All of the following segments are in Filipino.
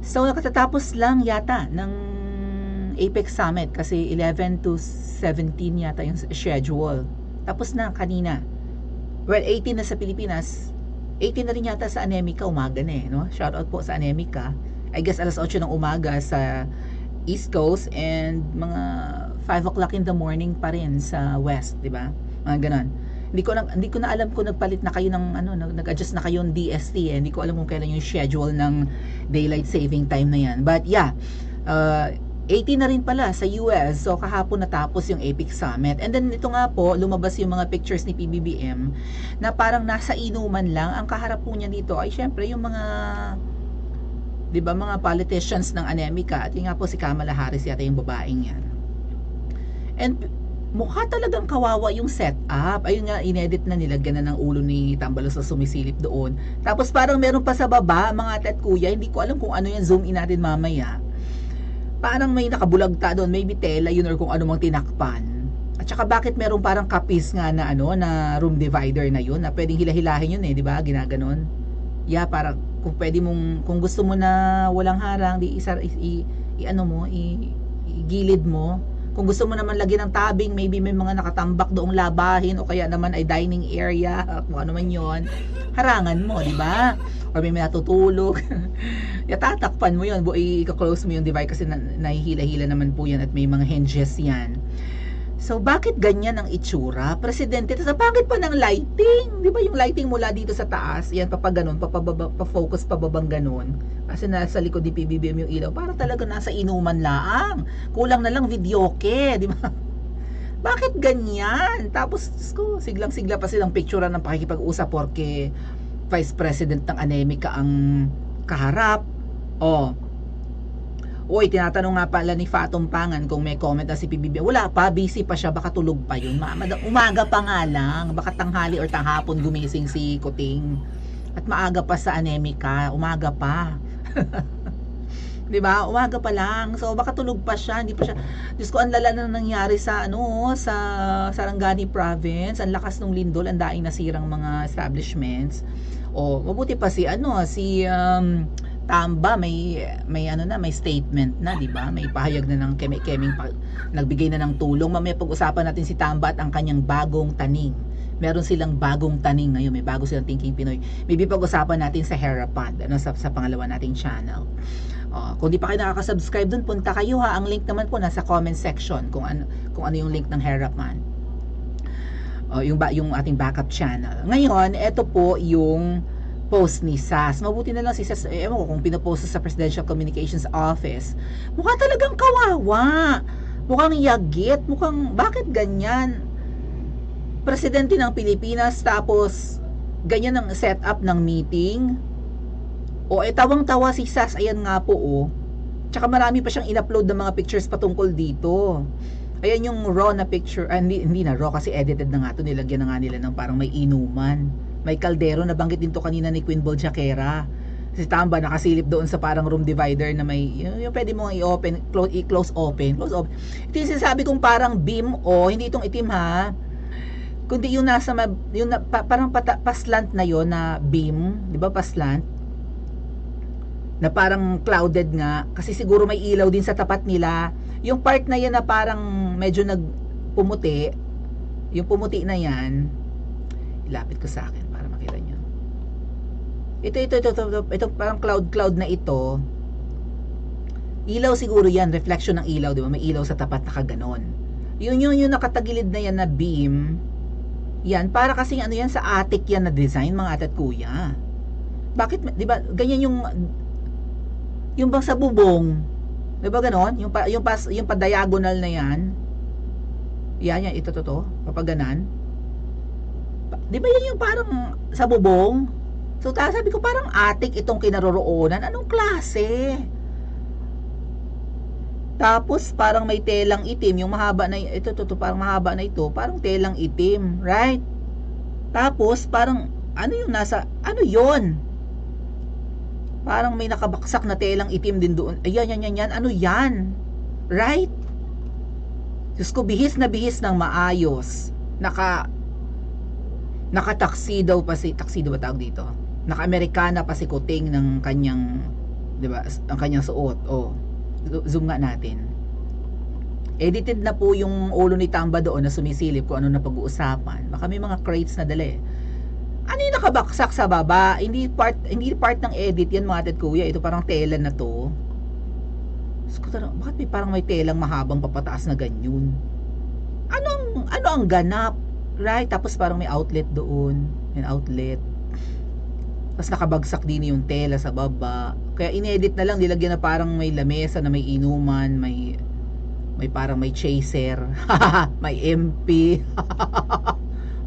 So, katatapos lang yata ng APEC Summit kasi 11 to 17 yata yung schedule. Tapos na kanina. Well, 18 na sa Pilipinas. 18 na rin yata sa Anemica, umaga na no? Shout out po sa Anemica. I guess alas 8 ng umaga sa East Coast and mga 5 o'clock in the morning pa rin sa West, di ba? Mga ganon. Hindi ko na alam kung nagpalit na kayo ng nag-adjust na kayo ng DST. Hindi ko alam kung kailan yung schedule ng daylight saving time na yan. But yeah, 18 na rin pala sa US. So kahapon natapos yung APEC Summit. And then ito nga po, lumabas yung mga pictures ni PBBM na parang nasa inuman lang. Ang kaharap po niya dito ay syempre yung mga, 'di ba, mga politicians ng Anemica. At yung nga po si Kamala Harris yata yung babaeng yan. And mukha talagang kawawa yung setup. Ayun nga, inedit na, nilagyan na ng ulo ni Tambalos na sumisilip doon. Tapos parang meron pa sa baba, mga ate at kuya, hindi ko alam kung ano yan, zoom in natin mamaya. Parang may nakabulagta doon, maybe tela yun or kung ano mang tinakpan. At saka bakit meron parang kapis nga na na room divider na yun, na pwedeng hilahilahin yun di ba? Ginaganon. Yeah, parang kung pwede mong, kung gusto mo na walang harang, di igilid mo. Kung gusto mo naman lagyan ng tabing, maybe may mga nakatambak doong labahin o kaya naman ay dining area, kung ano man yon, harangan mo, di ba? Or may natutulog. Tatakpan mo yun, i-close mo yung device kasi nahihila-hila naman po yan at may mga hinges yan. So, bakit ganyan ang itsura? Presidente, tapos bakit pa ng lighting? Di ba yung lighting mula dito sa taas, yan, papaganon, pa-focus, pababang ganon. Kasi nasa likod ni PBBM yung ilaw, para talaga nasa inuman laang. Kulang na lang videoke, di ba? Bakit ganyan? Tapos, siglang-sigla pa silang picturean ng pakikipag-usap porque Vice President ng Anemica ang kaharap. Uy, tinatanong nga pala ni Fatom Pangan kung may comment na si PBBM. Wala pa, busy pa siya, baka tulog pa yun. Umaga pa nga lang, baka tanghali or tanghapon gumising si Kuting. At maaga pa sa Anemica, umaga pa. 'Di ba? Umaga pa lang. So baka tulog pa siya, hindi pa siya. Diyos ko, ang lala na nangyari sa sa Sarangani province. Ang lakas ng lindol, ang daing nasirang mga establishments. Mabuti pa si Tamba may may statement na, 'di ba? May pahayag na ng keming nagbigay na ng tulong. Mamaya pag-usapan natin si Tamba at ang kanyang bagong taning. Meron silang bagong taning ngayon, may bago silang Thinking Pinoy. Maybe pag-usapan natin sa Herapod, sa pangalawa nating channel. Kung di pa kayo nakaka-subscribe dun, punta kayo ha. Ang link naman po nasa comment section kung ano yung link ng Herapan. Yung ating backup channel. Ngayon, ito po yung post ni SAS. Mabuti na lang si SAS, ewan ko kung pinapost sa Presidential Communications Office. Mukha talagang kawawa. Mukhang yagit. Bakit ganyan? Presidente ng Pilipinas, tapos ganyan ang setup ng meeting. Tawang-tawa si SAS, ayan nga po Tsaka marami pa siyang in-upload ng mga pictures patungkol dito. Ayan yung raw na picture, hindi na raw kasi edited na nga to, nilagyan na nga nila ng parang may inuman. May kaldero, nabanggit din to kanina ni Queen Boljakera. Si Tamba nakasilip doon sa parang room divider na may yung pwede mo i-open, close open. Ito yung sinasabi kong parang beam hindi itong itim ha. Kundi yung nasa parang paslant na yon na beam, 'di ba, paslant? Na parang clouded nga kasi siguro may ilaw din sa tapat nila. Yung part na yan na parang medyo nagpumuti, yung pumuti na yan, ilapit ko sa akin para makita nyo. Ito parang cloud na ito. Ilaw siguro yan, reflection ng ilaw, di ba? May ilaw sa tapat na kaganon. Yung nakatagilid na yan na beam, yan, para kasing ano yan, sa attic yan na design, mga ate at kuya. Bakit, di ba, ganyan yung bang sa bubong, di ba ganon? Yung pa-diagonal na yan. Yan, ito, papaganan. Di ba yan yung parang sa bubong? So, sabi ko, parang attic itong kinaroroonan. Anong klase? Tapos, parang may telang itim. Yung mahaba na, ito, parang mahaba na ito. Parang telang itim. Right? Tapos, parang, ano yon? Parang may nakabaksak na telang itim din doon. Ayan. Ano yan? Right? Diyos ko, bihis na bihis ng maayos. Naka-tuxedo pa si, tuxedo ba tawag dito? Naka-Amerikana pa si Kuting ng kanyang 'di ba? Ang kanyang suot. Oh. Zoom nga natin. Edited na po yung ulo ni Tamba doon na sumisilip kung ano na pag-uusapan. Baka may mga crates na dala eh. Ano yung nakabaksak sa baba? Hindi part ng edit yan mga ate at kuya. Ito parang tela na to. Bakit parang may telang mahabang papataas na ganyan? Ano ang ganap? Right? Tapos parang may outlet doon. May outlet. Tapos nakabagsak din yung tela sa baba. Kaya inedit na lang, nilagyan na parang may lamesa na may inuman, may parang may chaser, may MP,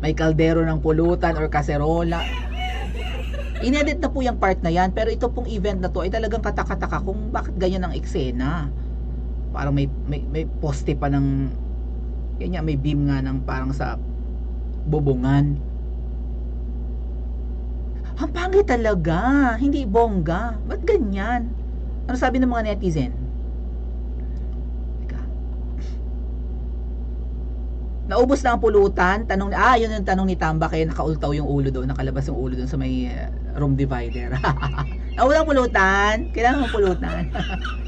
may kaldero ng pulutan or kaserola. Inedit na po yung part na yan, pero ito pong event na to ay talagang kataka-taka kung bakit ganyan ang eksena. Parang may poste pa ng kanya, may beam nga ng parang sa bubungan. Ang pangit talaga, hindi bongga. Ba't ganyan? Ano sabi ng mga netizen? Naubos na ang pulutan. Yun yung tanong ni Tamba, kaya nakaultaw yung ulo doon, nakalabas yung ulo doon sa may room divider. Naubos ang pulutan. Kailangan mong pulutan.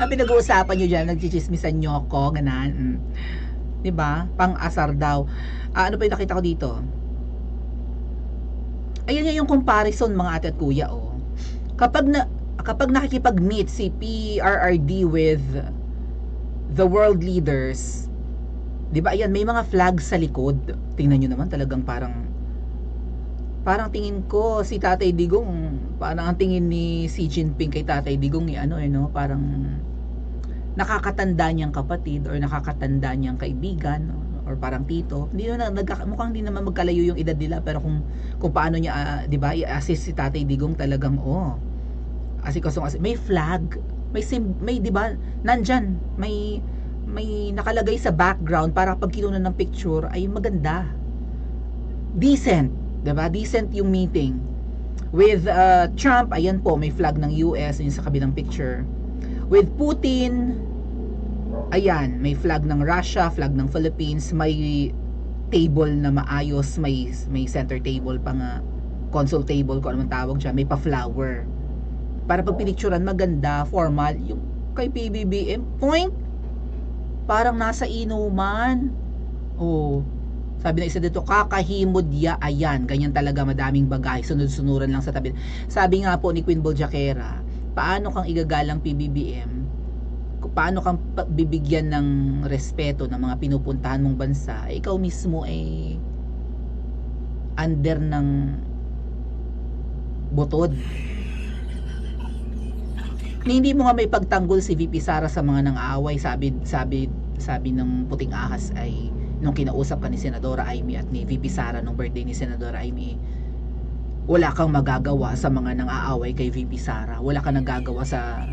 Ang pinag-uusapan nyo dyan, nagchichismisan nyo ko, ganan. Diba? Pang-asar daw. Ano pa yung nakita ko dito? Ayun yung comparison mga ate at kuya, oh. Kapag nakikipag-meet si PRRD with the world leaders, 'di ba? Ayan, may mga flag sa likod. Tingnan niyo naman, talagang parang tingin ko si Tatay Digong, parang ang tingin ni Xi Jinping kay Tatay Digong parang nakakatanda niyang kapatid or nakakatanda niyang kaibigan or parang tito. Mukhang hindi naman magkalayo yung edad nila, pero kung paano niya 'di ba, i-assist si Tatay Digong, talagang may flag, may 'di ba, nandyan, may nakalagay sa background para pag kinuha ng picture ay maganda. Decent, 'di ba? Decent yung meeting. With Trump, ayan po, may flag ng US yung sa kabilang picture. With Putin, ayan, may flag ng Russia, flag ng Philippines, may table na maayos, may center table pa nga, console table, kung ano man tawag dyan, may pa-flower. Para pag pinicturan, maganda, formal. Yung kay PBBM, point, parang nasa inuman. Sabi na isa dito, kakahimod ya, ayan, ganyan talaga, madaming bagay, sunod-sunuran lang sa tabi. Sabi nga po ni Queen Boljakera, paano kang igagalang PBBM, paano kang bibigyan ng respeto ng mga pinupuntahan mong bansa, ikaw mismo ay under ng butod. Hindi mo nga may pagtanggol si VP Sara sa mga nang-aaway. Sabi ng puting ahas ay nung kinausap ka ni Senadora Amy at ni VP Sara nung birthday ni Senadora Amy, wala kang magagawa sa mga nang-aaway kay VP Sara. Wala kang nagagawa sa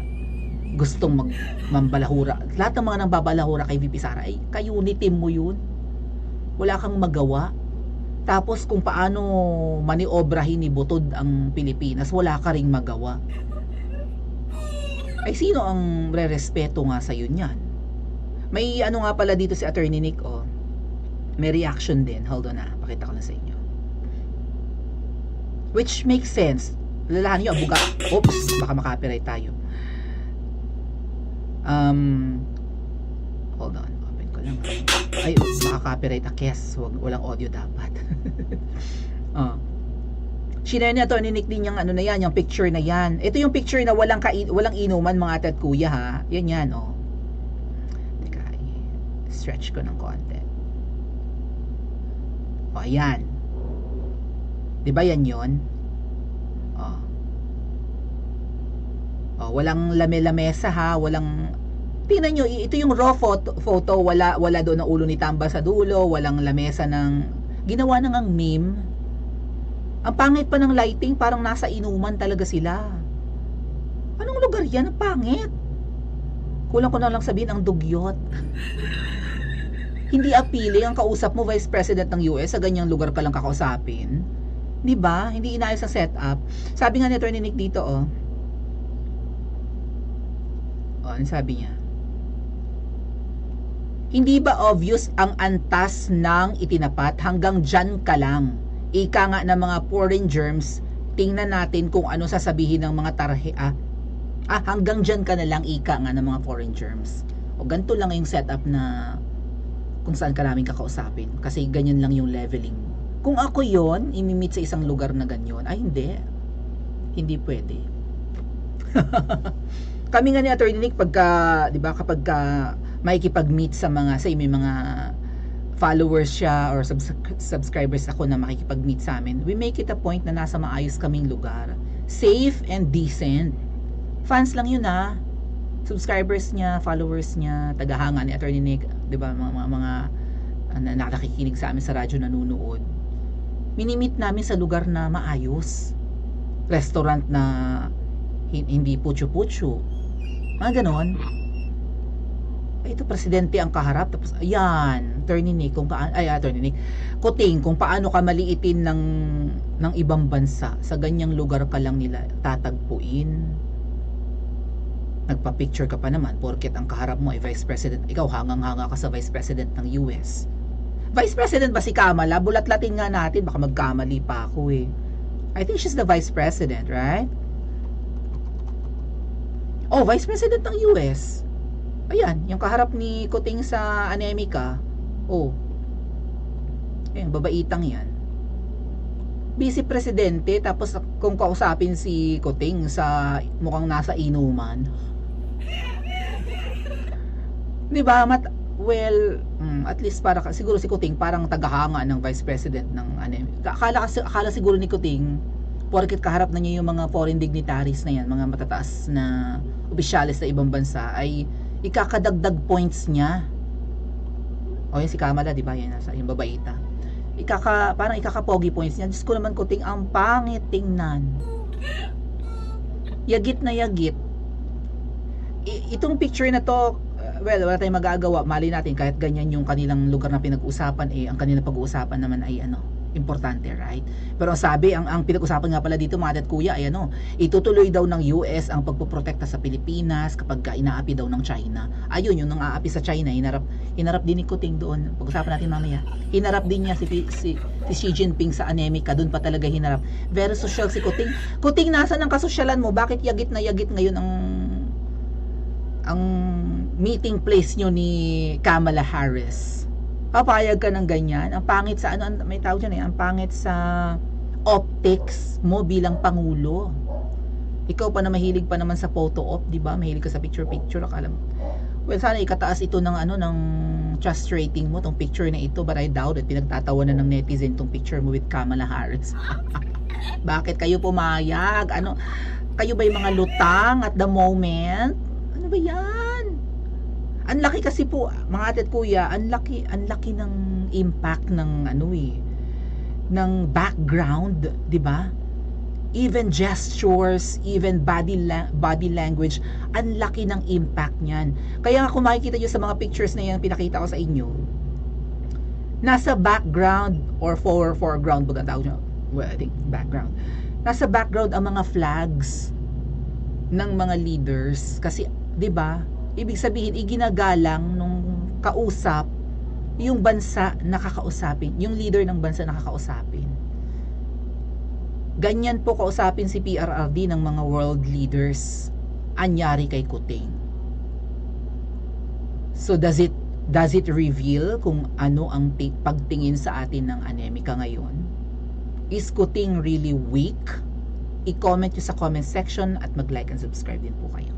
gustong mambalahura. Lahat ng mga nangbabalahura kay VP Sara ay ka-unity mo yun. Wala kang magawa. Tapos kung paano maniobrahin ni Butod ang Pilipinas, wala ka ring magawa. Ay sino ang re-respeto nga sa yun yan? May ano nga pala dito si Attorney Nick, may reaction din. Hold on pakita ko na sa inyo. Which makes sense. Lalahan nyo, abuga. Oops, baka makapiright tayo. Hold on, open ko lang. Ay, makaka-copyright yes, walang audio dapat. Shinare niya to, ninik din yung ano na yan, yung picture na yan. Ito yung picture na walang inuman mga ate at kuya ha. Yan Teka, stretch ko ng konti. Ayan. 'Di ba yan 'yon? Walang lame-lamesa ha, walang. Tingnan nyo, ito yung raw photo, wala doon ang ulo ni Tamba sa dulo, walang lamesa ng ginawa na ngang meme. Ang pangit pa ng lighting, parang nasa inuman talaga sila. Anong lugar yan? Ang pangit. Kulang ko na lang sabihin ang dugyot. Hindi appealing ang kausap mo, Vice President ng US, sa ganyang lugar ka lang kakausapin. 'Di ba? Hindi inayos ang setup. Sabi nga ni Attorney Nick dito, ano sabi niya? Hindi ba obvious ang antas ng itinapat? Hanggang dyan ka lang. Ika nga ng mga foreign germs, tingnan natin kung ano sasabihin ng mga Hanggang dyan ka na lang, ika nga ng mga foreign germs. O ganito lang yung setup na kung saan ka namin kakausapin. Kasi ganyan lang yung leveling. Kung ako yon imimit sa isang lugar na ganyan, ay hindi. Hindi pwede. Kami nga ni Attorney Nick, pagka, di ba, kapag makikipag-meet sa mga, say may mga followers siya or subscribers ako na makikipag-meet sa amin, we make it a point na nasa maayos kaming lugar. Safe and decent. Fans lang yun subscribers niya, followers niya, tagahanga ni Attorney Nick, 'di ba, mga nakikinig sa amin sa radyo, nanonood. Minimit namin sa lugar na maayos. Restaurant na hindi putyo-putyo. Mga ganon. Ito, presidente ang kaharap, tapos ayan, Attorney Nick, Attorney Nick, Kuting, kung paano ka maliitin ng ibang bansa, sa ganyang lugar ka lang nila tatagpuin. Nagpa-picture ka pa naman porket ang kaharap mo ay Vice President. Ikaw hangang-hanga ka sa Vice President ng US. Vice President ba si Kamala? Bulat-latin nga natin, baka magkamali pa ako eh. I think she's the Vice President, right? Oh, Vice President ng US. Ayan, yung kaharap ni Kuting sa Anemika. Oh. Ayan, babaitang yan. Vice Presidente, tapos kung kausapin si Kuting sa mukhang nasa inuman. Diba? At least para siguro si Kuting parang tagahanga ng Vice President ng akala siguro ni Kuting, porket kaharap na niya yung mga foreign dignitaries na yan, mga matataas na opisyalis sa ibang bansa, ay ikakadagdag points niya. O yan si Kamala, diba? Yan nasa yung babaita. Parang ikakapogi points niya. Diyos ko naman, Kuting, ang pangit tingnan. Yagit na yagit. Itong picture na to, well, wala tayong magagawa. Mali natin, kahit ganyan yung kanilang lugar na pinag-uusapan, ang kanilang pag-uusapan naman ay importante, right? Pero sabi, ang pinag-usapan nga pala dito, mga kuya, ay itutuloy daw ng US ang pagpoprotekta sa Pilipinas kapag inaapi daw ng China. Ayun, yung nang aapi sa China, hinarap din ni Kuting doon. Pag-usapan natin mamaya. Hinarap din niya si Xi Jinping sa Anemika, doon pa talaga hinarap. Very social si Kuting. Kuting, nasan ang kasosyalan mo? Bakit yagit na yagit ngayon ang meeting place nyo ni Kamala Harris? Papayag ka ng ganyan? Ang pangit sa may tawag dyan ang pangit sa optics mo bilang pangulo. Ikaw pa na mahilig pa naman sa photo op, di ba? Mahilig ka sa picture. Akala mo. Well, sana ikataas ito ng ng trust rating mo, tong picture na ito, but I doubt it. Pinagtatawanan ng netizen tong picture mo with Kamala Harris. Bakit kayo pumayag? Kayo ba yung mga lutang at the moment? Ano ba yan? Ang laki kasi po, mga ate at kuya, ang laki ng impact ng ng background, 'di ba? Even gestures, even body language, ang laki ng impact niyan. Kaya kung makikita niyo sa mga pictures na yan pinakita ko sa inyo, nasa background or foreground baga tawag niyo. Well, I think background. Nasa background ang mga flags ng mga leaders kasi 'di ba? Ibig sabihin, iginagalang nung kausap yung bansa na kakausapin, yung leader ng bansa na kakausapin. Ganyan po kausapin si PRRD ng mga world leaders. Anyari kay Kuting. So does it reveal kung ano ang pagtingin sa atin ng Anemika ngayon? Is Kuting really weak? I-comment nyo sa comment section at mag-like and subscribe din po kayo.